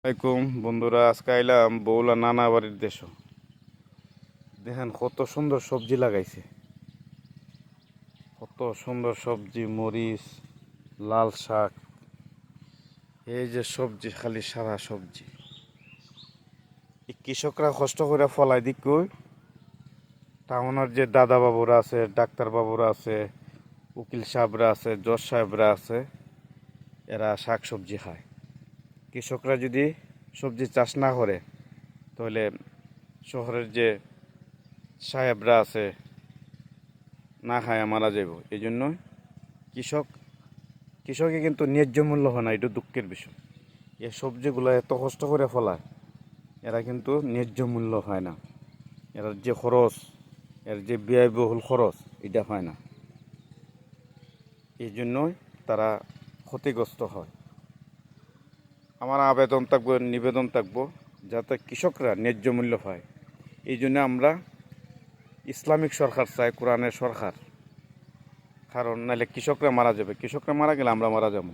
আসসালামাইকুম বন্ধুরা, আজকে আইলাম বউলা নানা বাড়ির দেশ। দেখেন কত সুন্দর সবজি লাগাইছে, কত সুন্দর সবজি, মরিচ, লাল শাক। এই যে সবজি, খালি সারা সবজি। এই কৃষকরা কষ্ট করে ফলাই দিক কই, টাউনের যে দাদা বাবুরা আছে, ডাক্তার বাবুরা আছে, উকিল সাহেবরা আছে, জজ সাহেবরা আছে, এরা শাক সবজি খায়। কৃষকরা যদি সবজি চাষ না করে তাহলে শহরের যে সাহেবরা আছে না খায় মারা যাইব। এই জন্য কৃষক কৃষকে কিন্তু ন্যায্য মূল্য হয় না, এটা দুঃখের বিষয়। এই সবজিগুলো এত কষ্ট করে ফলায়, এরা কিন্তু ন্যায্য মূল্য হয় না। এর যে খরচ, এর যে ব্যয়বহুল খরচ, এটা হয় না। এই জন্যই তারা ক্ষতিগ্রস্ত হয়। আমার আবেদন থাকবো, নিবেদন থাকবো, যাতে কৃষকরা ন্যায্য মূল্য পায়। এই জন্য আমরা ইসলামিক সরকার চাই, কোরআনের সরকার। কারণ নাহলে কৃষকরা মারা যাবে, কৃষকরা মারা গেলে আমরা মারা যাবো।